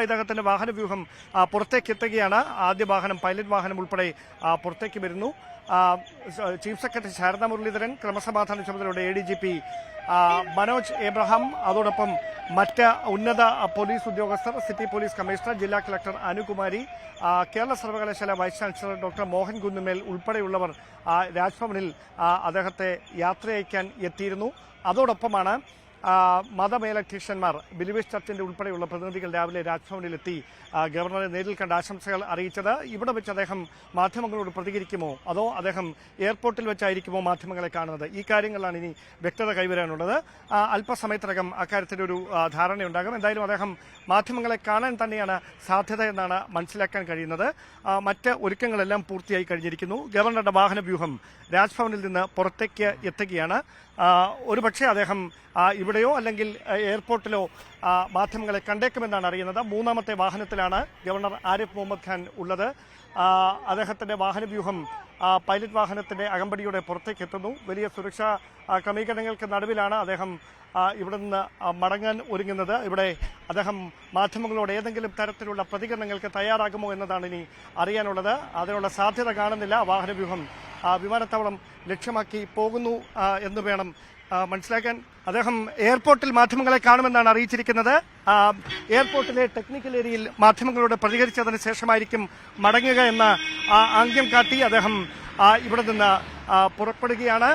ഇദ്ദേഹത്തിന്റെ വാഹനവ്യൂഹം പുറത്തേക്ക് എത്തുകയാണ്. ആദ്യ വാഹനം പൈലറ്റ് വാഹനം ഉൾപ്പെടെ പുറത്തേക്ക് വരുന്നു. ചീഫ് സെക്രട്ടറി ശാരദാ മുരളീധരൻ, ക്രമസമാധാന ചുമതലയുടെ ADGP മനോജ് എബ്രഹാം, അതോടൊപ്പം മറ്റ് ഉന്നത പോലീസ് ഉദ്യോഗസ്ഥർ, സിറ്റി പോലീസ് കമ്മീഷണർ, ജില്ലാ കളക്ടർ അനുകുമാരി, കേരള സർവകലാശാല വൈസ് ചാൻസലർ ഡോക്ടർ മോഹൻ കുന്നുമേൽ ഉൾപ്പെടെയുള്ളവർ രാജ്ഭവനിൽ അദ്ദേഹത്തെ യാത്രയയക്കാൻ എത്തിയിരുന്നു. അതോടൊപ്പമാണ് മതമേലധ്യക്ഷന്മാർ, ബിലീവേഴ്സ് ചർച്ചിന്റെ ഉൾപ്പെടെയുള്ള പ്രതിനിധികൾ രാവിലെ രാജ്ഭവനിലെത്തി ഗവർണറെ നേരിൽ കണ്ട ആശംസകൾ അറിയിച്ചത്. ഇവിടെ വെച്ച് അദ്ദേഹം മാധ്യമങ്ങളോട് പ്രതികരിക്കുമോ അതോ അദ്ദേഹം എയർപോർട്ടിൽ വെച്ചായിരിക്കുമോ മാധ്യമങ്ങളെ കാണുന്നത്? ഈ കാര്യങ്ങളിലാണ് ഇനി വ്യക്തത കൈവരാനുള്ളത്. അല്പസമയത്തിനകം അക്കാര്യത്തിലൊരു ധാരണയുണ്ടാകും. എന്തായാലും അദ്ദേഹം മാധ്യമങ്ങളെ കാണാൻ തന്നെയാണ് സാധ്യത എന്നാണ് മനസ്സിലാക്കാൻ കഴിയുന്നത്. മറ്റ് ഒരുക്കങ്ങളെല്ലാം പൂർത്തിയായി കഴിഞ്ഞിരിക്കുന്നു. ഗവർണറുടെ വാഹനവ്യൂഹം രാജ്ഭവനിൽ നിന്ന് പുറത്തേക്ക് എത്തുകയാണ്. ഒരുപക്ഷെ അദ്ദേഹം ഇവിടെയോ അല്ലെങ്കിൽ എയർപോർട്ടിലോ മാധ്യമങ്ങളെ കണ്ടേക്കുമെന്നാണ് അറിയുന്നത്. മൂന്നാമത്തെ വാഹനത്തിലാണ് ഗവർണർ ആരിഫ് മുഹമ്മദ് ഖാൻ ഉള്ളത്. അദ്ദേഹത്തിന്റെ വാഹനവ്യൂഹം പൈലറ്റ് വാഹനത്തിന്റെ അകമ്പടിയോടെ പുറത്തേക്ക് എത്തുന്നു. വലിയ സുരക്ഷാ ക്രമീകരണങ്ങൾക്ക് നടുവിലാണ് അദ്ദേഹം ഇവിടെ നിന്ന് മടങ്ങാൻ ഒരുങ്ങുന്നത്. ഇവിടെ അദ്ദേഹം മാധ്യമങ്ങളോട് ഏതെങ്കിലും തരത്തിലുള്ള പ്രതികരണങ്ങൾക്ക് തയ്യാറാകുമോ എന്നതാണ് ഇനി അറിയാനുള്ളത്. അതിനുള്ള സാധ്യത കാണുന്നില്ല. വാഹനവ്യൂഹം വിമാനത്താവളം ലക്ഷ്യമാക്കി പോകുന്നു എന്ന് വേണം മനസ്സിലാക്കാൻ. അദ്ദേഹം എയർപോർട്ടിൽ മാധ്യമങ്ങളെ കാണുമെന്നാണ് അറിയിച്ചിരിക്കുന്നത്. എയർപോർട്ടിലെ ടെക്നിക്കൽ ഏരിയയിൽ മാധ്യമങ്ങളോട് പ്രതികരിച്ചതിന് ശേഷമായിരിക്കും മടങ്ങുക എന്ന ആംഗ്യം കാട്ടി അദ്ദേഹം ഇവിടെ നിന്ന് പുറപ്പെടുകയാണ്.